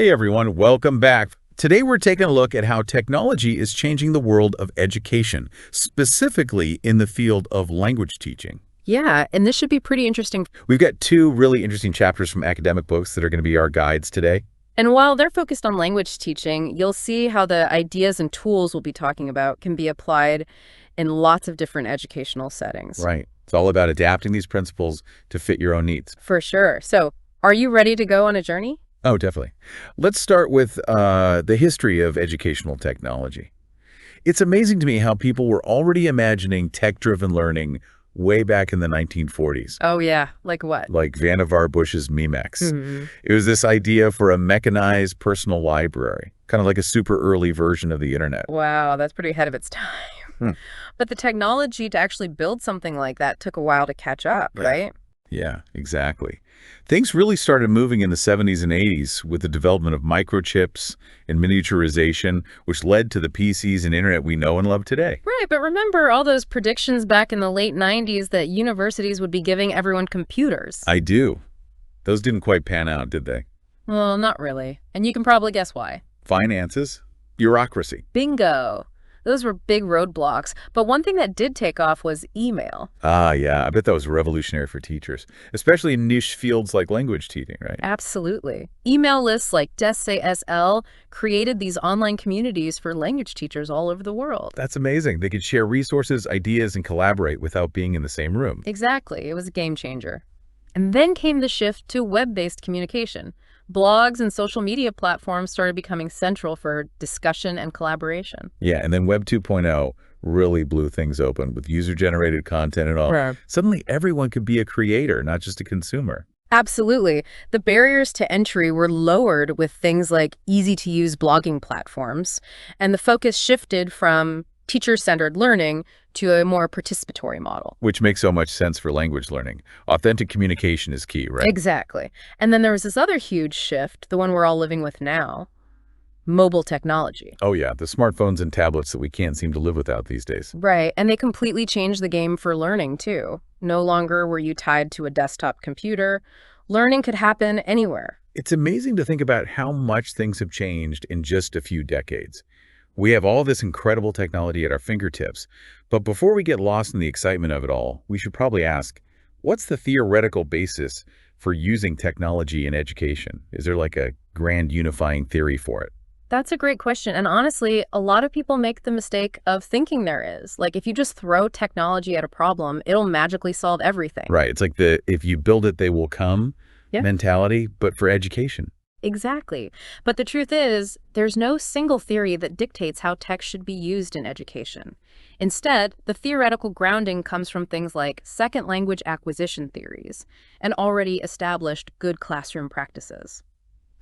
Hey everyone, welcome back. Today we're taking a look at how technology is changing the world of education, specifically in the field of language teaching. Yeah, and this should be pretty interesting. We've got two really interesting chapters from academic books that are going to be our guides today. And while they're focused on language teaching, you'll see how the ideas and tools we'll be talking about can be applied in lots of different educational settings. Right. It's all about adapting these principles to fit your own needs. For sure. So, are you ready to go on a journey? Oh, definitely. Let's start with the history of educational technology. It's amazing to me how people were already imagining tech-driven learning way back in the 1940s. Oh, yeah. Like what? Like Vannevar Bush's Memex. Hmm. It was this idea for a mechanized personal library, kind of like a super early version of the internet. Wow, that's pretty ahead of its time. But the technology to actually build something like that took a while to catch up, right? Yeah, exactly. Things really started moving in the 70s and 80s with the development of microchips and miniaturization, which led to the PCs and internet we know and love today. Right, but remember all those predictions back in the late 90s that universities would be giving everyone computers? I do. Those didn't quite pan out, did they? Well, not really. And you can probably guess why. Finances, bureaucracy. Bingo. Those were big roadblocks. But one thing that did take off was email. Ah, yeah, I bet that was revolutionary for teachers, especially in niche fields like language teaching, right? Absolutely. Email lists like TESOL created these online communities for language teachers all over the world. That's amazing. They could share resources, ideas, and collaborate without being in the same room. Exactly. It was a game changer. And then came the shift to web-based communication. Blogs and social media platforms started becoming central for discussion and collaboration. Yeah, and then Web 2.0 really blew things open with user-generated content and all. Right. Suddenly, everyone could be a creator, not just a consumer. Absolutely. The barriers to entry were lowered with things like easy-to-use blogging platforms, and the focus shifted from teacher-centered learning to a more participatory model. Which makes so much sense for language learning. Authentic communication is key, right? Exactly. And then there was this other huge shift, the one we're all living with now, mobile technology. Oh yeah, the smartphones and tablets that we can't seem to live without these days. Right, and they completely changed the game for learning, too. No longer were you tied to a desktop computer. Learning could happen anywhere. It's amazing to think about how much things have changed in just a few decades. We have all this incredible technology at our fingertips, but before we get lost in the excitement of it all, we should probably ask, what's the theoretical basis for using technology in education? Is there like a grand unifying theory for it? That's a great question. And honestly, a lot of people make the mistake of thinking there is. Like, if you just throw technology at a problem, it'll magically solve everything. Right. It's like the if you build it, they will come mentality, but for education. Exactly. But the truth is, there's no single theory that dictates how tech should be used in education. Instead, the theoretical grounding comes from things like second language acquisition theories and already established good classroom practices.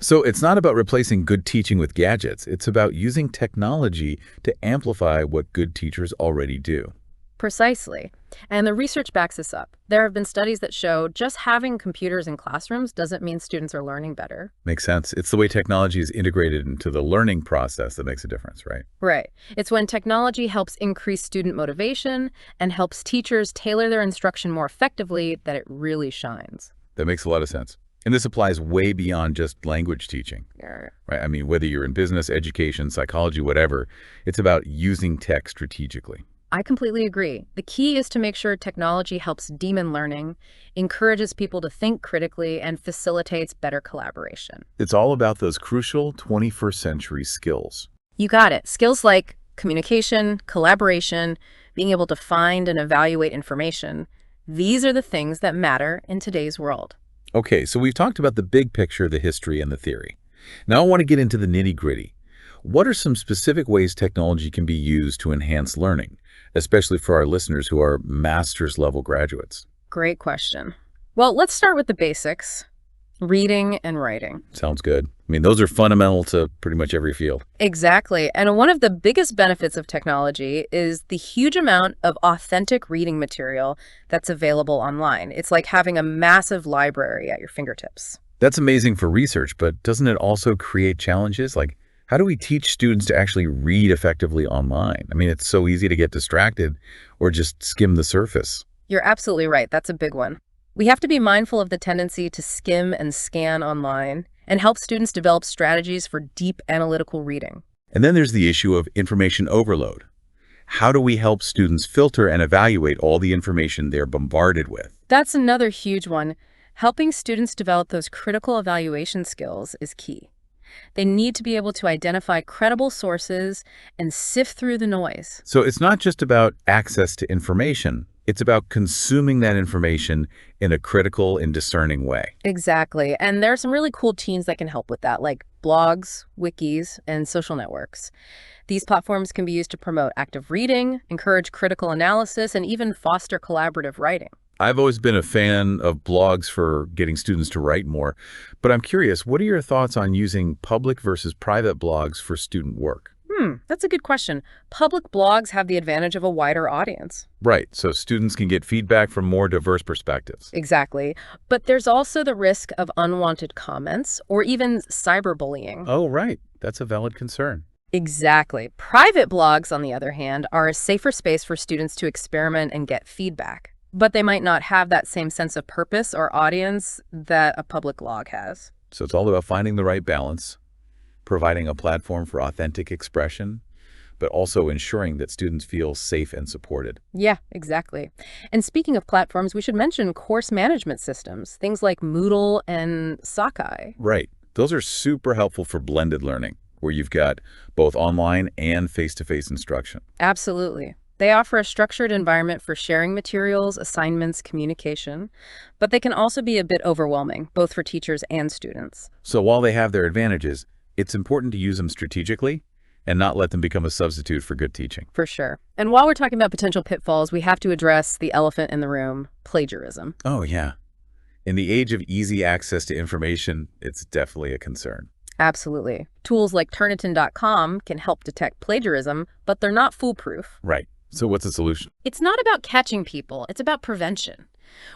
So it's not about replacing good teaching with gadgets. It's about using technology to amplify what good teachers already do. Precisely. And the research backs this up. There have been studies that show just having computers in classrooms doesn't mean students are learning better. Makes sense. It's the way technology is integrated into the learning process that makes a difference, right? Right. It's when technology helps increase student motivation and helps teachers tailor their instruction more effectively that it really shines. That makes a lot of sense. And this applies way beyond just language teaching, right? I mean, whether you're in business, education, psychology, whatever, it's about using tech strategically. I completely agree. The key is to make sure technology helps deepen learning, encourages people to think critically, and facilitates better collaboration. It's all about those crucial 21st century skills. You got it. Skills like communication, collaboration, being able to find and evaluate information. These are the things that matter in today's world. Okay, so we've talked about the big picture, the history, and the theory. Now I want to get into the nitty-gritty. What are some specific ways technology can be used to enhance learning, especially for our listeners who are master's level graduates? Great question. Well, let's start with the basics, reading and writing. Sounds good. I mean, those are fundamental to pretty much every field. Exactly. And one of the biggest benefits of technology is the huge amount of authentic reading material that's available online. It's like having a massive library at your fingertips. That's amazing for research, but doesn't it also create challenges? Like, how do we teach students to actually read effectively online? I mean, it's so easy to get distracted or just skim the surface. You're absolutely right. That's a big one. We have to be mindful of the tendency to skim and scan online and help students develop strategies for deep analytical reading. And then there's the issue of information overload. How do we help students filter and evaluate all the information they're bombarded with? That's another huge one. Helping students develop those critical evaluation skills is key. They need to be able to identify credible sources and sift through the noise. So it's not just about access to information. It's about consuming that information in a critical and discerning way. Exactly. And there are some really cool teams that can help with that, like blogs, wikis, and social networks. These platforms can be used to promote active reading, encourage critical analysis, and even foster collaborative writing. I've always been a fan of blogs for getting students to write more, but I'm curious, what are your thoughts on using public versus private blogs for student work? That's a good question. Public blogs have the advantage of a wider audience. Right, so students can get feedback from more diverse perspectives. Exactly. But there's also the risk of unwanted comments or even cyberbullying. Oh, right. That's a valid concern. Exactly. Private blogs, on the other hand, are a safer space for students to experiment and get feedback. But they might not have that same sense of purpose or audience that a public blog has. So it's all about finding the right balance, providing a platform for authentic expression, but also ensuring that students feel safe and supported. Yeah, exactly. And speaking of platforms, we should mention course management systems, things like Moodle and Sakai. Right. Those are super helpful for blended learning, where you've got both online and face-to-face instruction. Absolutely. They offer a structured environment for sharing materials, assignments, communication, but they can also be a bit overwhelming, both for teachers and students. So while they have their advantages, it's important to use them strategically and not let them become a substitute for good teaching. For sure. And while we're talking about potential pitfalls, we have to address the elephant in the room, plagiarism. Oh, yeah. In the age of easy access to information, it's definitely a concern. Absolutely. Tools like Turnitin.com can help detect plagiarism, but they're not foolproof. Right. So what's the solution? It's not about catching people, it's about prevention.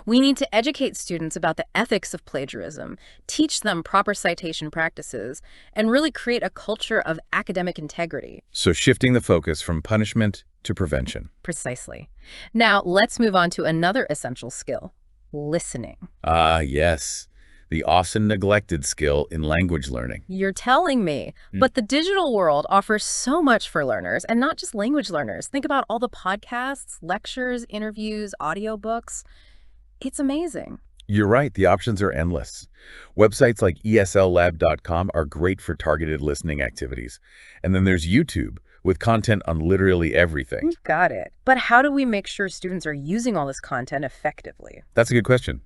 We need to educate students about the ethics of plagiarism, teach them proper citation practices, and really create a culture of academic integrity. So shifting the focus from punishment to prevention. Precisely. Now, let's move on to another essential skill, listening. Ah, yes. The often neglected skill in language learning. You're telling me. But the digital world offers so much for learners, and not just language learners. Think about all the podcasts, lectures, interviews, audiobooks. It's amazing. You're right. The options are endless. Websites like ESLlab.com are great for targeted listening activities. And then there's YouTube with content on literally everything. You've got it. But how do we make sure students are using all this content effectively? That's a good question.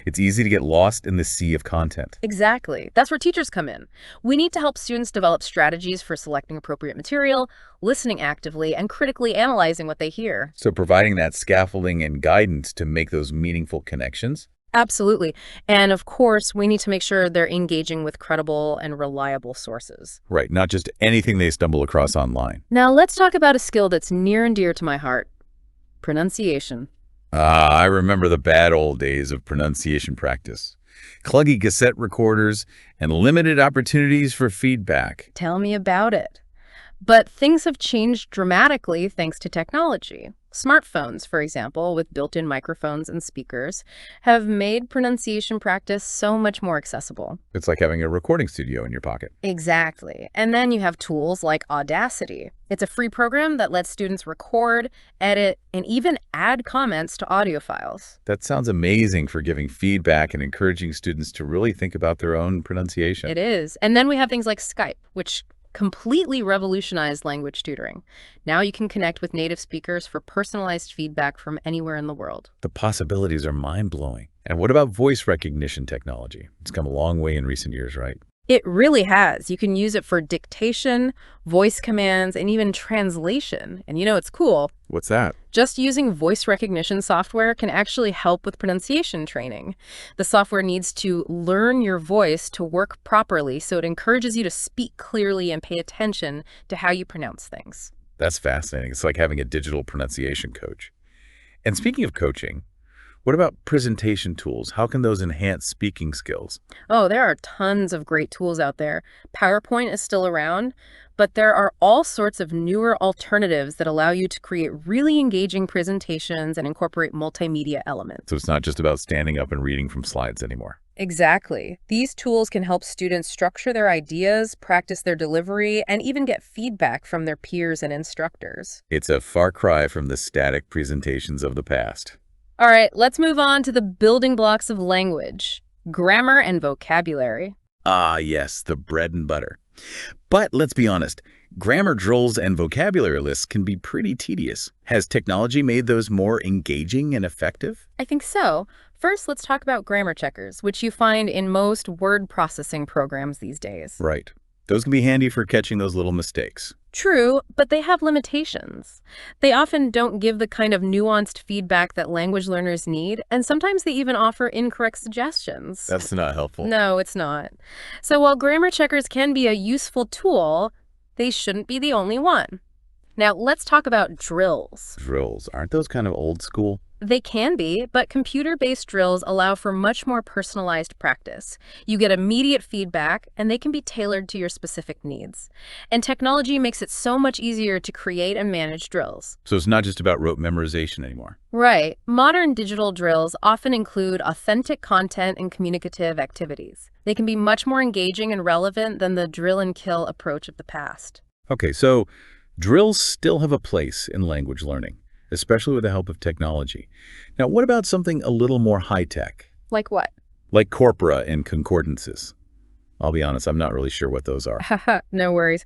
It's easy to get lost in the sea of content. Exactly. That's where teachers come in. We need to help students develop strategies for selecting appropriate material, listening actively, and critically analyzing what they hear. So providing that scaffolding and guidance to make those meaningful connections. Absolutely. And of course, we need to make sure they're engaging with credible and reliable sources. Right, not just anything they stumble across online. Now, let's talk about a skill that's near and dear to my heart, pronunciation. I remember the bad old days of pronunciation practice. Clunky cassette recorders and limited opportunities for feedback. Tell me about it. But things have changed dramatically thanks to technology. Smartphones, for example, with built-in microphones and speakers, have made pronunciation practice so much more accessible. It's like having a recording studio in your pocket. Exactly. And then you have tools like Audacity. It's a free program that lets students record, edit, and even add comments to audio files. That sounds amazing for giving feedback and encouraging students to really think about their own pronunciation. It is. And then we have things like Skype, which completely revolutionized language tutoring. Now you can connect with native speakers for personalized feedback from anywhere in the world. The possibilities are mind-blowing. And what about voice recognition technology? It's come a long way in recent years, right? It really has. You can use it for dictation, voice commands, and even translation. And you know, it's cool. What's that? Just using voice recognition software can actually help with pronunciation training. The software needs to learn your voice to work properly, so it encourages you to speak clearly and pay attention to how you pronounce things. That's fascinating. It's like having a digital pronunciation coach. And speaking of coaching, what about presentation tools? How can those enhance speaking skills? Oh, there are tons of great tools out there. PowerPoint is still around, but there are all sorts of newer alternatives that allow you to create really engaging presentations and incorporate multimedia elements. So it's not just about standing up and reading from slides anymore. Exactly. These tools can help students structure their ideas, practice their delivery, and even get feedback from their peers and instructors. It's a far cry from the static presentations of the past. All right, let's move on to the building blocks of language, grammar and vocabulary. Ah, yes, the bread and butter. But let's be honest, grammar drills and vocabulary lists can be pretty tedious. Has technology made those more engaging and effective? I think so. First, let's talk about grammar checkers, which you find in most word processing programs these days. Right. Those can be handy for catching those little mistakes. True, but they have limitations. They often don't give the kind of nuanced feedback that language learners need, and sometimes they even offer incorrect suggestions. That's not helpful. No, it's not. So while grammar checkers can be a useful tool, they shouldn't be the only one. Now, let's talk about drills. Drills, aren't those kind of old school? They can be, but computer-based drills allow for much more personalized practice. You get immediate feedback, and they can be tailored to your specific needs. And technology makes it so much easier to create and manage drills. So it's not just about rote memorization anymore. Right. Modern digital drills often include authentic content and communicative activities. They can be much more engaging and relevant than the drill and kill approach of the past. Okay, so drills still have a place in language learning, especially with the help of technology. Now, what about something a little more high-tech, Like what? like corpora and concordances? I'll be honest, I'm not really sure what those are. Haha, no worries.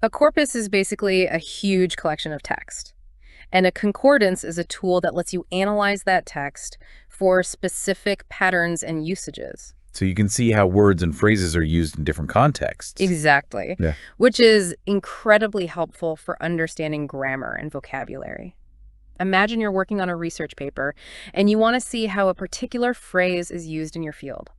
A corpus is basically a huge collection of text. And a concordance is a tool that lets you analyze that text for specific patterns and usages. So you can see how words and phrases are used in different contexts. Exactly. Yeah. Which is incredibly helpful for understanding grammar and vocabulary. Imagine you're working on a research paper and you want to see how a particular phrase is used in your field.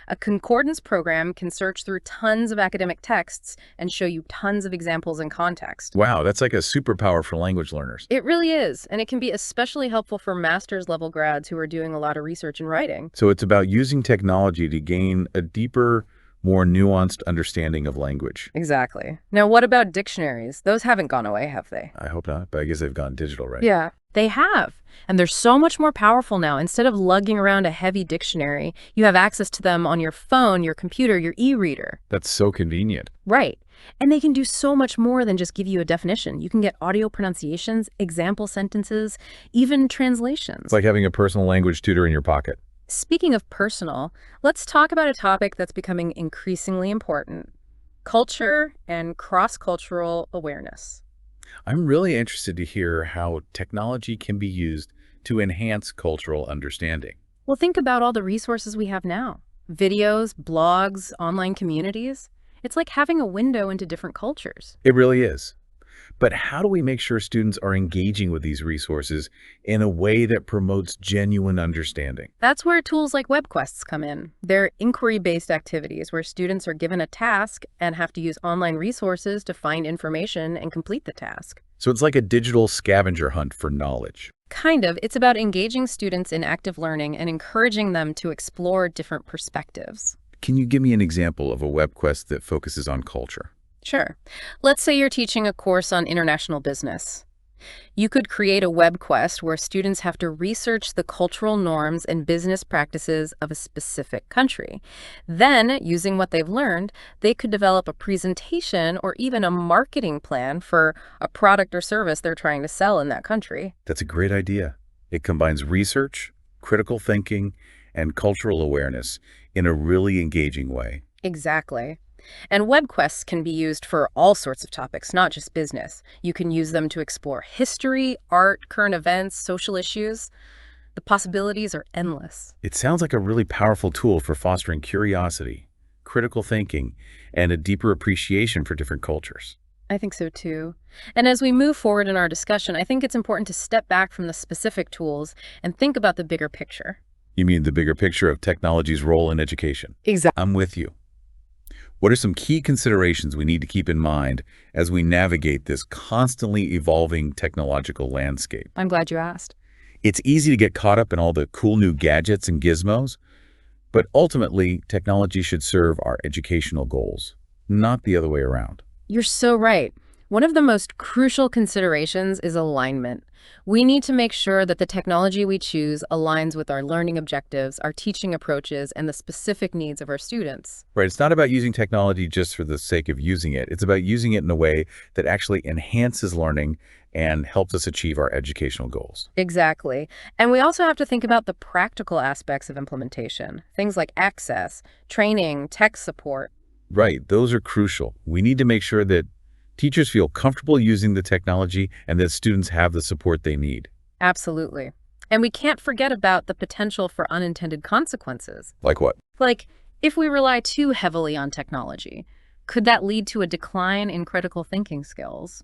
A concordance program can search through tons of academic texts and show you tons of examples and context. Wow, that's like a superpower for language learners. It really is, and it can be especially helpful for master's level grads who are doing a lot of research and writing. So it's about using technology to gain a deeper, more nuanced understanding of language. Exactly. Now, what about dictionaries? Those haven't gone away, have they? I hope not, but I guess they've gone digital, right? Yeah, they have. And they're so much more powerful now. Instead of lugging around a heavy dictionary, you have access to them on your phone, your computer, your e-reader. That's so convenient. Right. And they can do so much more than just give you a definition. You can get audio pronunciations, example sentences, even translations. It's like having a personal language tutor in your pocket. Speaking of personal, let's talk about a topic that's becoming increasingly important: culture and cross-cultural awareness. I'm really interested to hear how technology can be used to enhance cultural understanding. Well, think about all the resources we have now. Videos, blogs, online communities. It's like having a window into different cultures. It really is. But how do we make sure students are engaging with these resources in a way that promotes genuine understanding? That's where tools like WebQuests come in. They're inquiry-based activities where students are given a task and have to use online resources to find information and complete the task. So it's like a digital scavenger hunt for knowledge. Kind of. It's about engaging students in active learning and encouraging them to explore different perspectives. Can you give me an example of a web quest that focuses on culture? Sure. Let's say you're teaching a course on international business. You could create a web quest where students have to research the cultural norms and business practices of a specific country. Then, using what they've learned, they could develop a presentation or even a marketing plan for a product or service they're trying to sell in that country. That's a great idea. It combines research, critical thinking, and cultural awareness in a really engaging way. Exactly. And web quests can be used for all sorts of topics, not just business. You can use them to explore history, art, current events, social issues. The possibilities are endless. It sounds like a really powerful tool for fostering curiosity, critical thinking, and a deeper appreciation for different cultures. I think so too. And as we move forward in our discussion, I think it's important to step back from the specific tools and think about the bigger picture. You mean the bigger picture of technology's role in education? Exactly. I'm with you. What are some key considerations we need to keep in mind as we navigate this constantly evolving technological landscape? I'm glad you asked. It's easy to get caught up in all the cool new gadgets and gizmos, but ultimately, technology should serve our educational goals, not the other way around. You're so right. One of the most crucial considerations is alignment. We need to make sure that the technology we choose aligns with our learning objectives, our teaching approaches, and the specific needs of our students. Right, it's not about using technology just for the sake of using it. It's about using it in a way that actually enhances learning and helps us achieve our educational goals. Exactly. And we also have to think about the practical aspects of implementation, things like access, training, tech support. Right, those are crucial. We need to make sure that teachers feel comfortable using the technology and that students have the support they need. Absolutely. And we can't forget about the potential for unintended consequences. Like what? Like, if we rely too heavily on technology, could that lead to a decline in critical thinking skills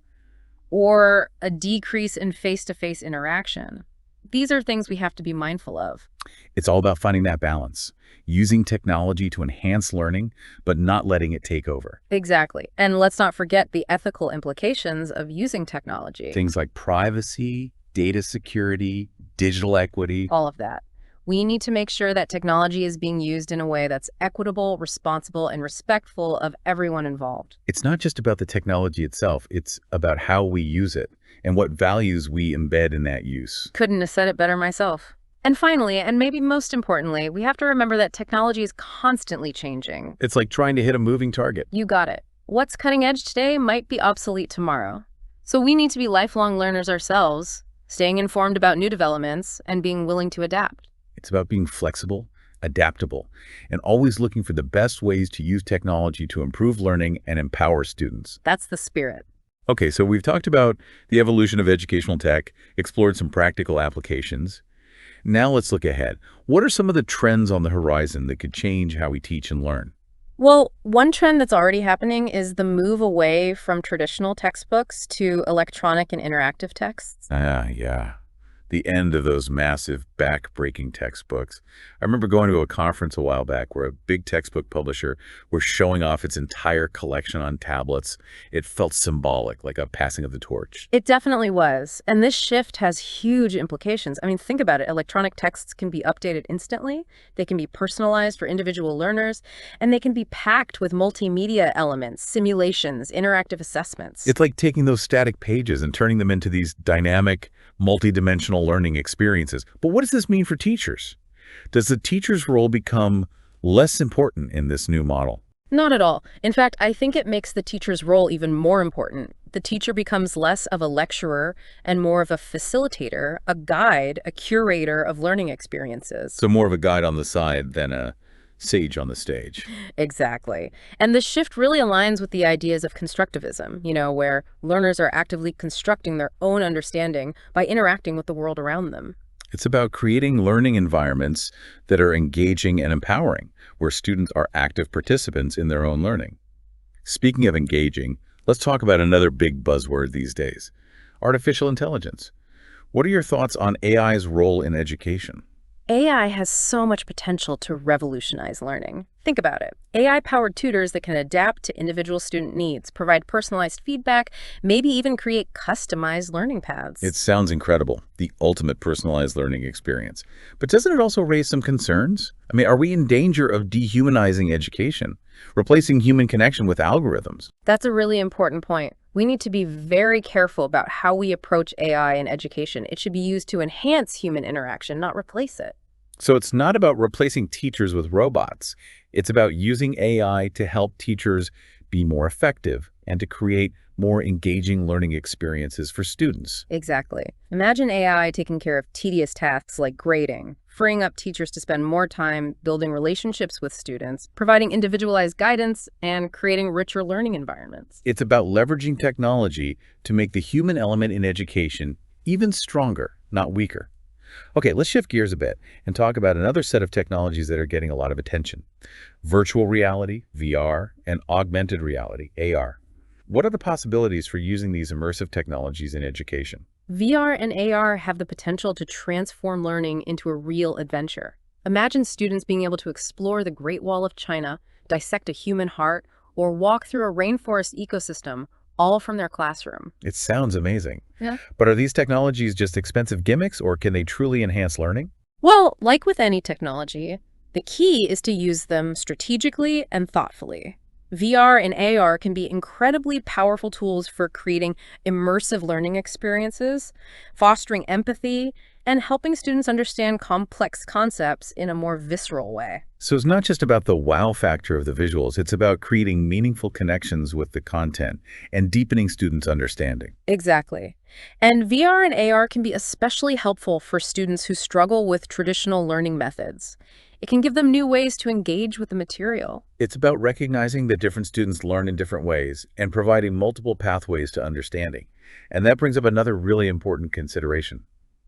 or a decrease in face-to-face interaction? These are things we have to be mindful of. It's all about finding that balance, using technology to enhance learning, but not letting it take over. Exactly. And let's not forget the ethical implications of using technology. Things like privacy, data security, digital equity. All of that. We need to make sure that technology is being used in a way that's equitable, responsible, and respectful of everyone involved. It's not just about the technology itself, it's about how we use it and what values we embed in that use. Couldn't have said it better myself. And finally, and maybe most importantly, we have to remember that technology is constantly changing. It's like trying to hit a moving target. You got it. What's cutting edge today might be obsolete tomorrow. So we need to be lifelong learners ourselves, staying informed about new developments and being willing to adapt. It's about being flexible, adaptable, and always looking for the best ways to use technology to improve learning and empower students. That's the spirit. Okay, so we've talked about the evolution of educational tech, explored some practical applications. Now let's look ahead. What are some of the trends on the horizon that could change how we teach and learn? Well, one trend that's already happening is the move away from traditional textbooks to electronic and interactive texts. Yeah. The end of those massive back-breaking textbooks. I remember going to a conference a while back where a big textbook publisher was showing off its entire collection on tablets. It felt symbolic, like a passing of the torch. It definitely was. And this shift has huge implications. I mean, think about it. Electronic texts can be updated instantly. They can be personalized for individual learners, and they can be packed with multimedia elements, simulations, interactive assessments. It's like taking those static pages and turning them into these dynamic, multidimensional learning experiences. But what does this mean for teachers? Does the teacher's role become less important in this new model? Not at all. In fact, I think it makes the teacher's role even more important. The teacher becomes less of a lecturer and more of a facilitator, a guide, a curator of learning experiences. So more of a guide on the side than a sage on the stage. Exactly. And this shift really aligns with the ideas of constructivism, where learners are actively constructing their own understanding by interacting with the world around them. It's about creating learning environments that are engaging and empowering, where students are active participants in their own learning. Speaking of engaging, let's talk about another big buzzword these days, artificial intelligence. What are your thoughts on AI's role in education? AI has so much potential to revolutionize learning. Think about it. AI-powered tutors that can adapt to individual student needs, provide personalized feedback, maybe even create customized learning paths. It sounds incredible, the ultimate personalized learning experience. But doesn't it also raise some concerns? I mean, are we in danger of dehumanizing education, replacing human connection with algorithms? That's a really important point. We need to be very careful about how we approach AI in education. It should be used to enhance human interaction, not replace it. So it's not about replacing teachers with robots. It's about using AI to help teachers be more effective and to create more engaging learning experiences for students. Exactly. Imagine AI taking care of tedious tasks like grading, freeing up teachers to spend more time building relationships with students, providing individualized guidance, and creating richer learning environments. It's about leveraging technology to make the human element in education even stronger, not weaker. Okay, let's shift gears a bit and talk about another set of technologies that are getting a lot of attention. Virtual reality, VR, and augmented reality, AR. What are the possibilities for using these immersive technologies in education? VR and AR have the potential to transform learning into a real adventure. Imagine students being able to explore the Great Wall of China, dissect a human heart, or walk through a rainforest ecosystem, all from their classroom. It sounds amazing. Yeah. But are these technologies just expensive gimmicks, or can they truly enhance learning? Well, like with any technology, the key is to use them strategically and thoughtfully. VR and AR can be incredibly powerful tools for creating immersive learning experiences, fostering empathy, and helping students understand complex concepts in a more visceral way. So it's not just about the wow factor of the visuals, it's about creating meaningful connections with the content and deepening students' understanding. Exactly. And VR and AR can be especially helpful for students who struggle with traditional learning methods. It can give them new ways to engage with the material. It's about recognizing that different students learn in different ways and providing multiple pathways to understanding. And that brings up another really important consideration: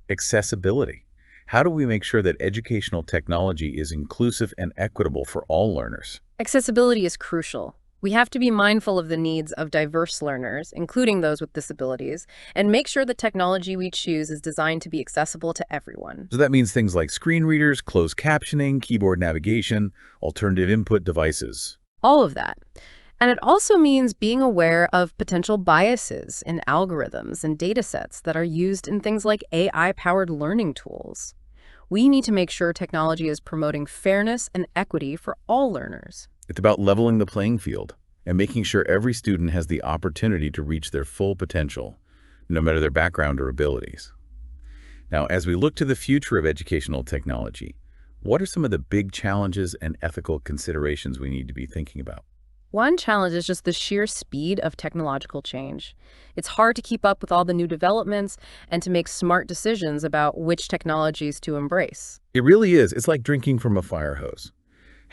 accessibility. How do we make sure that educational technology is inclusive and equitable for all learners? Accessibility is crucial. We have to be mindful of the needs of diverse learners, including those with disabilities, and make sure the technology we choose is designed to be accessible to everyone. So that means things like screen readers, closed captioning, keyboard navigation, alternative input devices. All of that. And it also means being aware of potential biases in algorithms and data sets that are used in things like AI-powered learning tools. We need to make sure technology is promoting fairness and equity for all learners. It's about leveling the playing field and making sure every student has the opportunity to reach their full potential, no matter their background or abilities. Now, as we look to the future of educational technology, what are some of the big challenges and ethical considerations we need to be thinking about? One challenge is just the sheer speed of technological change. It's hard to keep up with all the new developments and to make smart decisions about which technologies to embrace. It really is. It's like drinking from a fire hose.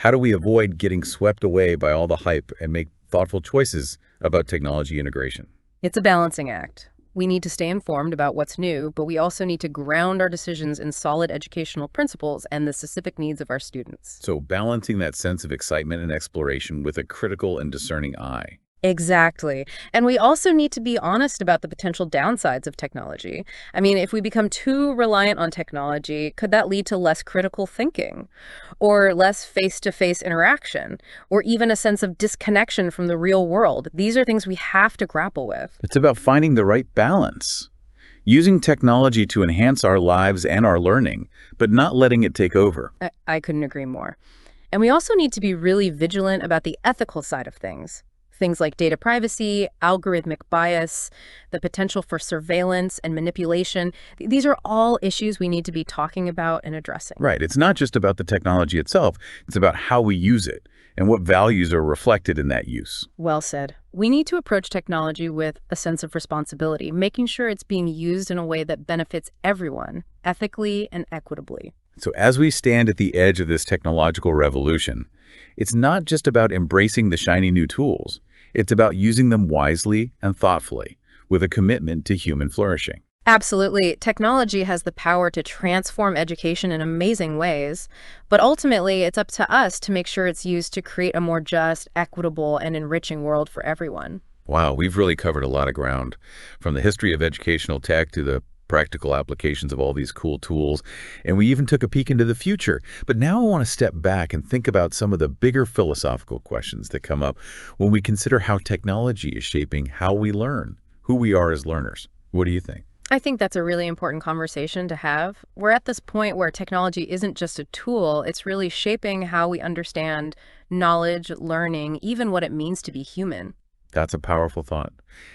How do we avoid getting swept away by all the hype and make thoughtful choices about technology integration? It's a balancing act. We need to stay informed about what's new, but we also need to ground our decisions in solid educational principles and the specific needs of our students. So balancing that sense of excitement and exploration with a critical and discerning eye. Exactly. And we also need to be honest about the potential downsides of technology. I mean, if we become too reliant on technology, could that lead to less critical thinking or less face-to-face interaction or even a sense of disconnection from the real world? These are things we have to grapple with. It's about finding the right balance, using technology to enhance our lives and our learning, but not letting it take over. I couldn't agree more. And we also need to be really vigilant about the ethical side of things. Things like data privacy, algorithmic bias, the potential for surveillance and manipulation. These are all issues we need to be talking about and addressing. Right. It's not just about the technology itself. It's about how we use it and what values are reflected in that use. Well said. We need to approach technology with a sense of responsibility, making sure it's being used in a way that benefits everyone, ethically and equitably. So as we stand at the edge of this technological revolution, it's not just about embracing the shiny new tools. It's about using them wisely and thoughtfully, with a commitment to human flourishing. Absolutely. Technology has the power to transform education in amazing ways, but ultimately it's up to us to make sure it's used to create a more just, equitable, and enriching world for everyone. Wow, we've really covered a lot of ground, from the history of educational tech to the practical applications of all these cool tools, and we even took a peek into the future. But now I want to step back and think about some of the bigger philosophical questions that come up when we consider how technology is shaping how we learn, who we are as learners. What do you think? I think that's a really important conversation to have. We're at this point where technology isn't just a tool, it's really shaping how we understand knowledge, learning, even what it means to be human. That's a powerful thought.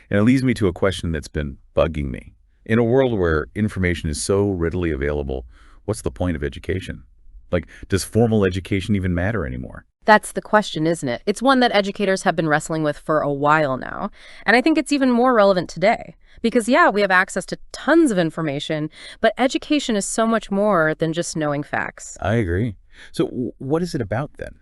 And it leads me to a question that's been bugging me. In a world where information is so readily available, what's the point of education? Like, does formal education even matter anymore? That's the question, isn't it? It's one that educators have been wrestling with for a while now. And I think it's even more relevant today. Because, yeah, we have access to tons of information, but education is so much more than just knowing facts. I agree. So what is it about then?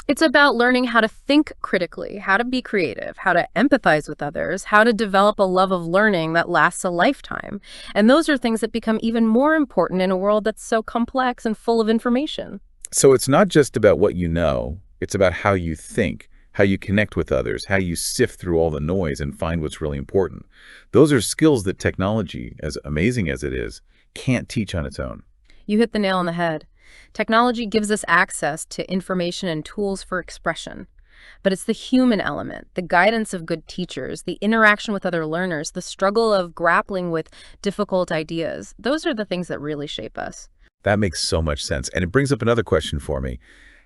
It's about learning how to think critically, how to be creative, how to empathize with others, how to develop a love of learning that lasts a lifetime. And those are things that become even more important in a world that's so complex and full of information. So it's not just about what you know, it's about how you think, how you connect with others, how you sift through all the noise and find what's really important. Those are skills that technology, as amazing as it is, can't teach on its own. You hit the nail on the head. Technology gives us access to information and tools for expression. But it's the human element, the guidance of good teachers, the interaction with other learners, the struggle of grappling with difficult ideas. Those are the things that really shape us. That makes so much sense. And it brings up another question for me.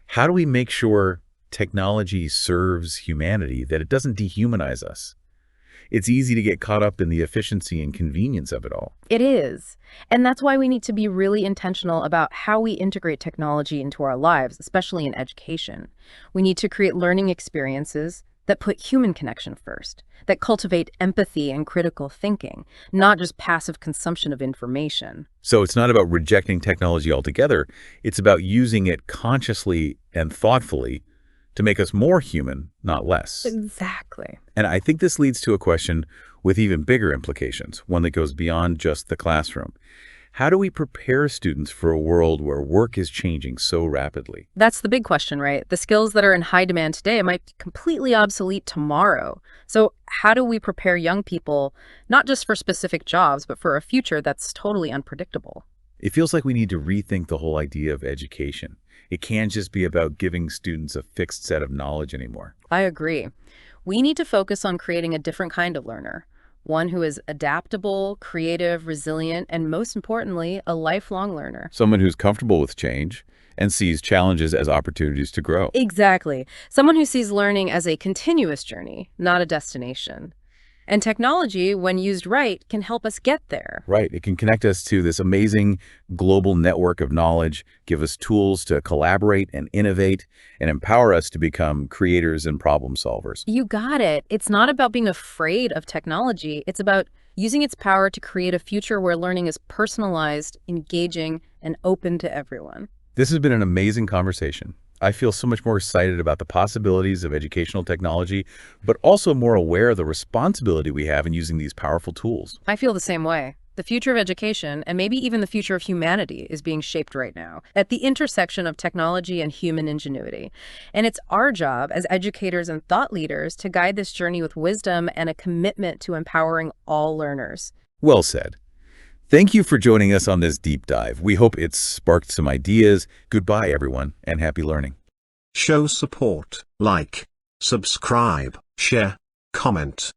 How do we make sure technology serves humanity, that it doesn't dehumanize us. It's easy to get caught up in the efficiency and convenience of it all. It is. And that's why we need to be really intentional about how we integrate technology into our lives, especially in education. We need to create learning experiences that put human connection first, that cultivate empathy and critical thinking, not just passive consumption of information. So it's not about rejecting technology altogether. It's about using it consciously and thoughtfully to make us more human, not less. Exactly. And I think this leads to a question with even bigger implications, one that goes beyond just the classroom. How do we prepare students for a world where work is changing so rapidly? That's the big question, right? The skills that are in high demand today might be completely obsolete tomorrow. So how do we prepare young people, not just for specific jobs, but for a future that's totally unpredictable? It feels like we need to rethink the whole idea of education. It can't just be about giving students a fixed set of knowledge anymore. I agree. We need to focus on creating a different kind of learner, one who is adaptable, creative, resilient, and most importantly, a lifelong learner. Someone who's comfortable with change and sees challenges as opportunities to grow. Exactly. Someone who sees learning as a continuous journey, not a destination. And technology, when used right, can help us get there. Right. It can connect us to this amazing global network of knowledge, give us tools to collaborate and innovate, and empower us to become creators and problem solvers. You got it. It's not about being afraid of technology. It's about using its power to create a future where learning is personalized, engaging, and open to everyone. This has been an amazing conversation. I feel so much more excited about the possibilities of educational technology, but also more aware of the responsibility we have in using these powerful tools. I feel the same way. The future of education, and maybe even the future of humanity, is being shaped right now at the intersection of technology and human ingenuity. And it's our job as educators and thought leaders to guide this journey with wisdom and a commitment to empowering all learners. Well said. Thank you for joining us on this deep dive. We hope it's sparked some ideas. Goodbye, everyone, and happy learning. Show support, like, subscribe, share, comment.